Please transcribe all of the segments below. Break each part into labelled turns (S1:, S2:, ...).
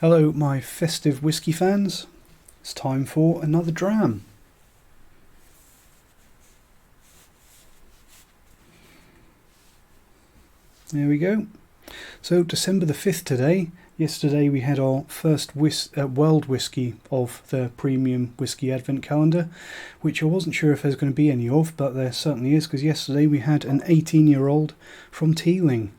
S1: Hello my festive whisky fans, it's time for another dram. There we go. So December the 5th today. Yesterday we had our first world whisky of the premium whisky advent calendar, which I wasn't sure if there's going to be any of, but there certainly is, because yesterday we had an 18-year-old from Teeling.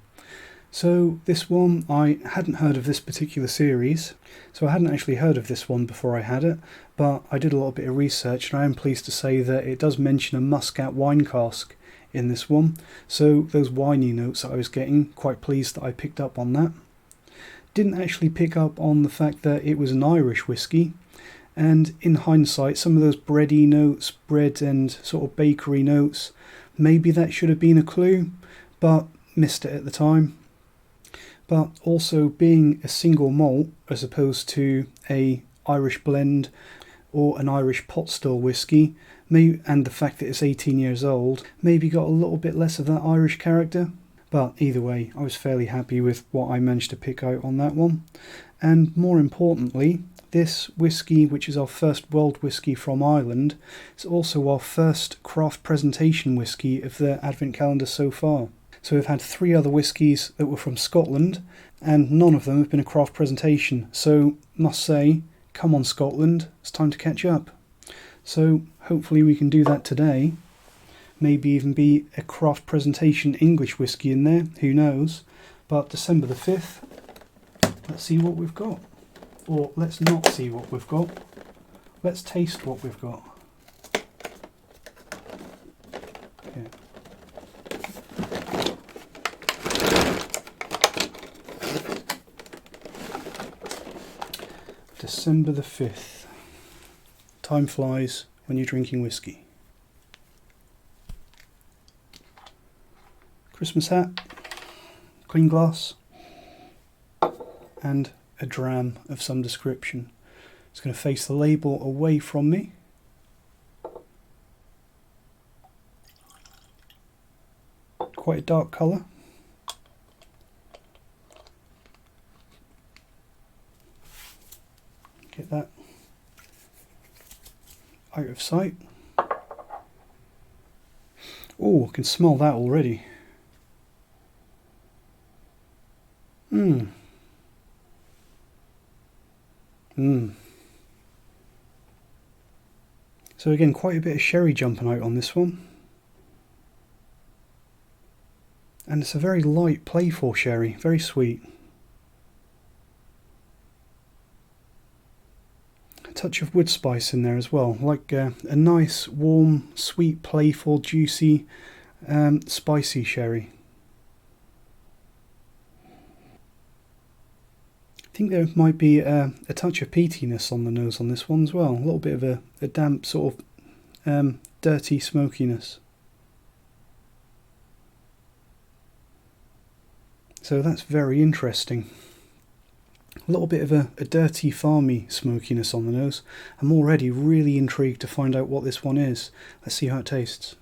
S1: So this one, I hadn't heard of this particular series, so I hadn't actually heard of this one before I had it, but I did a little bit of research and I am pleased to say that it does mention a muscat wine cask in this one, so those winey notes that I was getting, quite pleased that I picked up on that. Didn't actually pick up on the fact that it was an Irish whisky, and in hindsight some of those bready notes, bread and sort of bakery notes, maybe that should have been a clue, but missed it at the time. But also being a single malt as opposed to a Irish blend or an Irish pot still whisky, and the fact that it's 18 years old, maybe got a little bit less of that Irish character. But either way, I was fairly happy with what I managed to pick out on that one. And more importantly, this whisky, which is our first world whisky from Ireland, is also our first craft presentation whisky of the advent calendar so far. So we've had 3 other whiskies that were from Scotland, and none of them have been a craft presentation. So must say, come on Scotland, it's time to catch up. So hopefully we can do that today. Maybe even be a craft presentation English whisky in there, who knows. But December the 5th, let's see what we've got. Or let's not see what we've got. Let's taste what we've got. Yeah. December the 5th. Time flies when you're drinking whisky. Christmas hat, clean glass, and a dram of some description. It's going to face the label away from me. Quite a dark colour. Get that out of sight. Oh, I can smell that already. So again, quite a bit of sherry jumping out on this one. And it's a very light, playful sherry, very sweet. A touch of wood spice in there as well, like a nice, warm, sweet, playful, juicy, spicy sherry. I think there might be a touch of peatiness on the nose on this one as well. A little bit of a damp sort of dirty smokiness. So that's very interesting. A little bit of a dirty farmy smokiness on the nose. I'm already really intrigued to find out what this one is. Let's see how it tastes.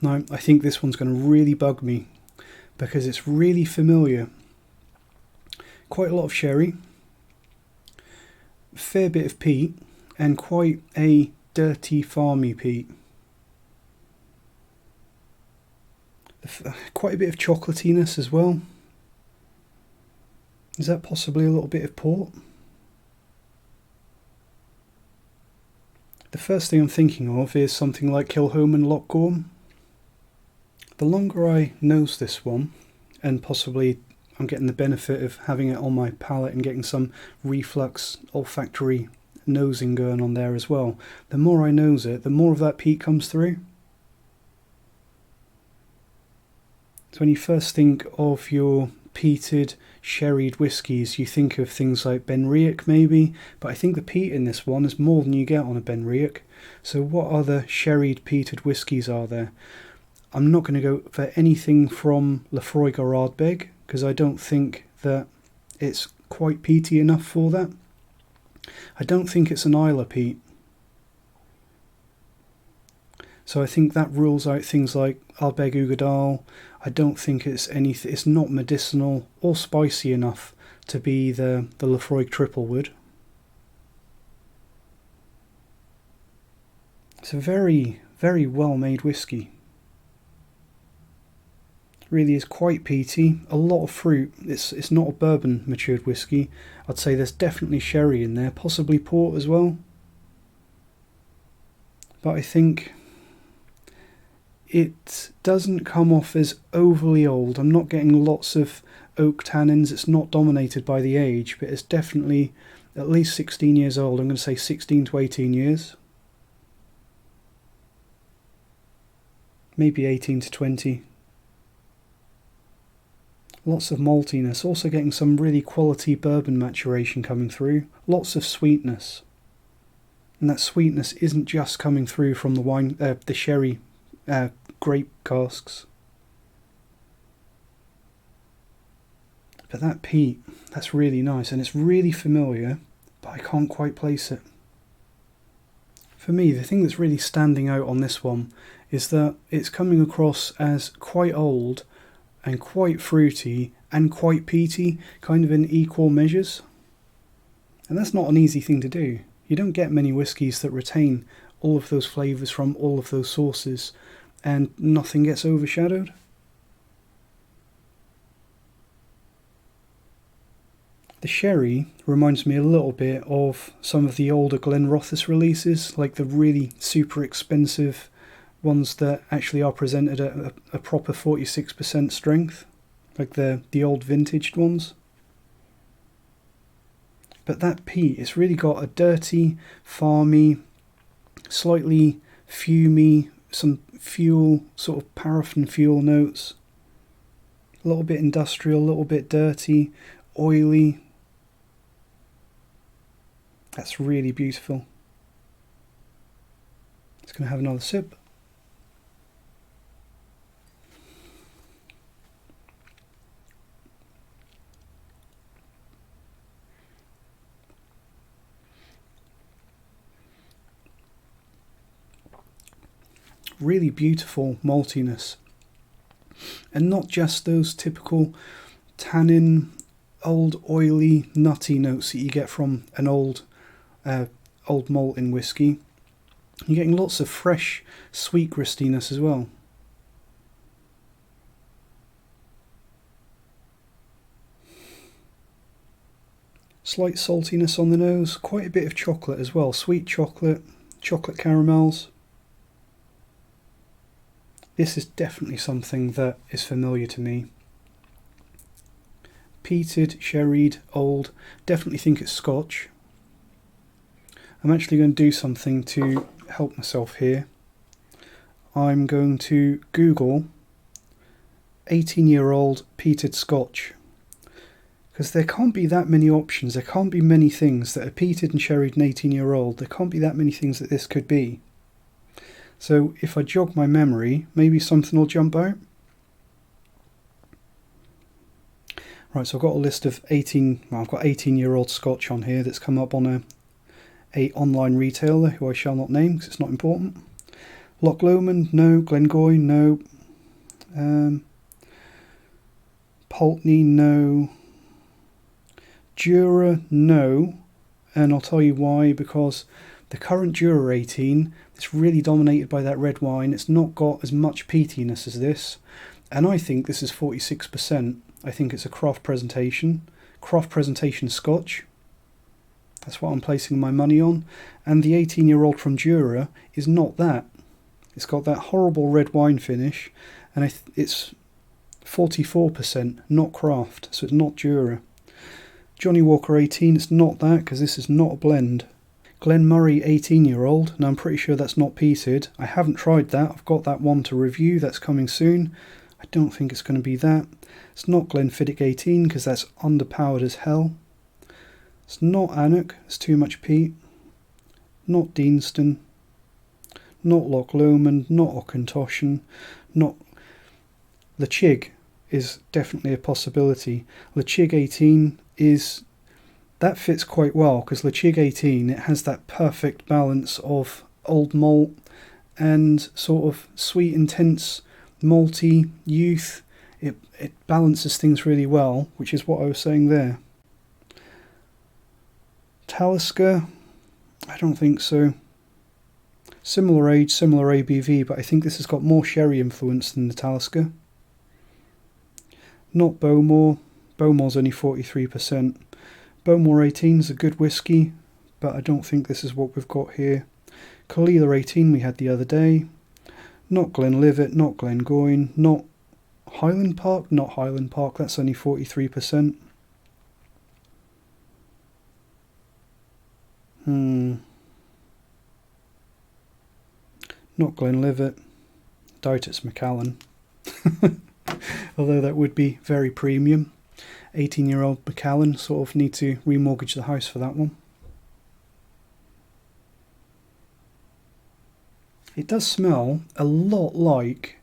S1: Now, I think this one's going to really bug me because it's really familiar. Quite a lot of sherry, a fair bit of peat, and quite a dirty farmy peat. Quite a bit of chocolatiness as well. Is that possibly a little bit of port? The first thing I'm thinking of is something like Kilholm and Lochgorm. The longer I nose this one, and possibly I'm getting the benefit of having it on my palate and getting some reflux olfactory nosing going on there as well, the more I nose it, the more of that peat comes through. So when you first think of your peated, sherried whiskies, you think of things like Benriach maybe, but I think the peat in this one is more than you get on a Benriach. So what other sherried, peated whiskies are there? I'm not going to go for anything from Ledaig or Ardbeg because I don't think that it's quite peaty enough for that. I don't think it's an Isla peat. So I think that rules out things like Ardbeg Ugadal. I don't think it's anything. It's not medicinal or spicy enough to be the Ledaig triple wood. It's a very, very well made whiskey. Really is quite peaty, a lot of fruit. It's not a bourbon matured whiskey. I'd say there's definitely sherry in there, possibly port as well. But I think it doesn't come off as overly old. I'm not getting lots of oak tannins. It's not dominated by the age, but it's definitely at least 16 years old. I'm going to say 16 to 18 years. Maybe 18 to 20. Lots of maltiness, also getting some really quality bourbon maturation coming through. Lots of sweetness. And that sweetness isn't just coming through from the wine, the sherry grape casks. But that peat, that's really nice, and it's really familiar, but I can't quite place it. For me, the thing that's really standing out on this one is that it's coming across as quite old and quite fruity and quite peaty, kind of in equal measures. And that's not an easy thing to do. You don't get many whiskies that retain all of those flavours from all of those sources and nothing gets overshadowed. The sherry reminds me a little bit of some of the older Glenrothes releases, like the really super expensive ones that actually are presented at a proper 46% strength, like the old vintaged ones. But that peat, it's really got a dirty, farmy, slightly fumy, some fuel, sort of paraffin fuel notes. A little bit industrial, a little bit dirty, oily. That's really beautiful. Just going to have another sip. Really beautiful maltiness, and not just those typical tannin, old oily nutty notes that you get from an old malt in whiskey. You're getting lots of fresh sweet gristiness as well. Slight saltiness on the nose, quite a bit of chocolate as well, sweet chocolate, chocolate caramels. This is definitely something that is familiar to me. Peated, sherried, old. Definitely think it's Scotch. I'm actually going to do something to help myself here. I'm going to Google 18-year-old peated Scotch. Because there can't be that many options. There can't be many things that are peated and sherried and 18-year-old. There can't be that many things that this could be. So if I jog my memory, maybe something will jump out. Right, so I've got a list of 18-year-old Scotch on here that's come up on a online retailer who I shall not name because it's not important. Loch Lomond, no. Glengoyne, no. Pulteney, no. Jura, no. And I'll tell you why, because the current Jura 18, it's really dominated by that red wine. It's not got as much peatiness as this. And I think this is 46%. I think it's a craft presentation Scotch. That's what I'm placing my money on. And the 18-year-old from Jura is not that. It's got that horrible red wine finish. And it's 44%, not craft. So it's not Jura. Johnny Walker 18, it's not that because this is not a blend. Glenmurray 18-year-old, and I'm pretty sure that's not peated. I haven't tried that. I've got that one to review. That's coming soon. I don't think it's going to be that. It's not Glenfiddich 18 because that's underpowered as hell. It's not Annock. It's too much peat. Not Deanston. Not Loch Lomond. Not Auchentoshan. Not Ledaig is definitely a possibility. Ledaig 18 is, that fits quite well, because Ledaig 18, it has that perfect balance of old malt and sort of sweet, intense, malty youth. It balances things really well, which is what I was saying there. Talisker, I don't think so. Similar age, similar ABV, but I think this has got more sherry influence than the Talisker. Not Bowmore. Bowmore's only 43%. Bowmore 18 is a good whiskey, but I don't think this is what we've got here. Kalila 18 we had the other day. Not Glenlivet, not Glengoyne, not Highland Park, not Highland Park, that's only 43%. Not Glenlivet. Doubt it's Macallan. Although that would be very premium. 18-year-old Macallan, sort of need to remortgage the house for that one. It does smell a lot like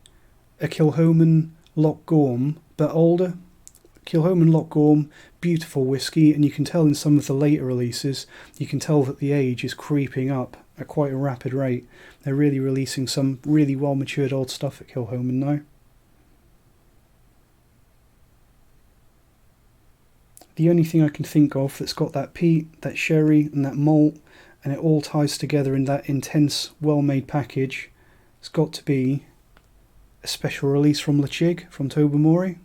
S1: a Kilchoman Loch Gorm, but older. Kilchoman Loch Gorm, beautiful whiskey, and you can tell in some of the later releases, you can tell that the age is creeping up at quite a rapid rate. They're really releasing some really well matured old stuff at Kilchoman now. The only thing I can think of that's got that peat, that sherry and that malt, and it all ties together in that intense, well-made package, it's got to be a special release from Ledaig, from Tobermory.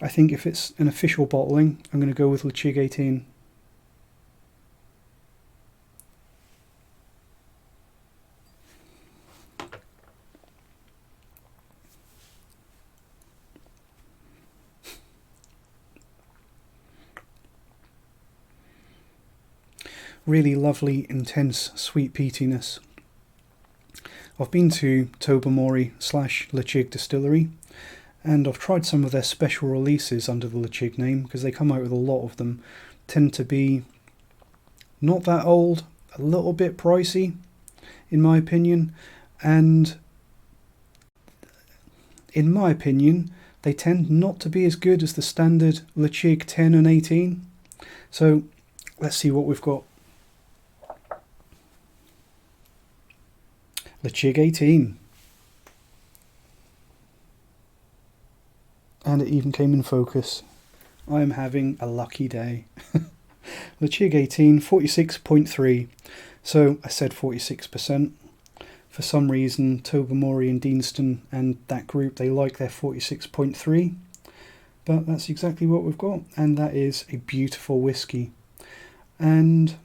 S1: I think if it's an official bottling, I'm going to go with Ledaig 18. Really lovely, intense, sweet peatiness. I've been to Tobermory / Ledaig distillery, and I've tried some of their special releases under the Ledaig name, because they come out with a lot of them. Tend to be not that old, a little bit pricey, in my opinion, and in my opinion, they tend not to be as good as the standard Ledaig 10 and 18. So let's see what we've got. Ledaig 18. And it even came in focus. I am having a lucky day. Ledaig 18, 46.3. So I said 46%. For some reason, Tobermory and Deanston and that group, they like their 46.3. But that's exactly what we've got. And that is a beautiful whiskey. And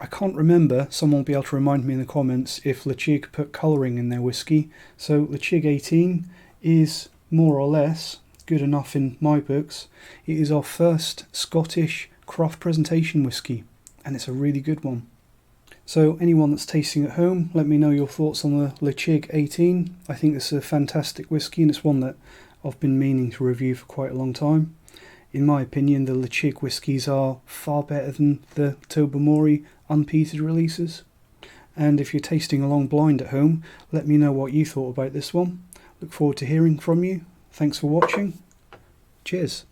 S1: I can't remember, someone will be able to remind me in the comments, if Ledaig put colouring in their whiskey. So Ledaig 18 is more or less good enough in my books. It is our first Scottish craft presentation whiskey, and it's a really good one. So anyone that's tasting at home, let me know your thoughts on the Ledaig 18. I think this is a fantastic whiskey, and it's one that I've been meaning to review for quite a long time. In my opinion, the Ledaig whiskies are far better than the Tobermory unpeated releases. And if you're tasting along blind at home, let me know what you thought about this one. Look forward to hearing from you. Thanks for watching. Cheers.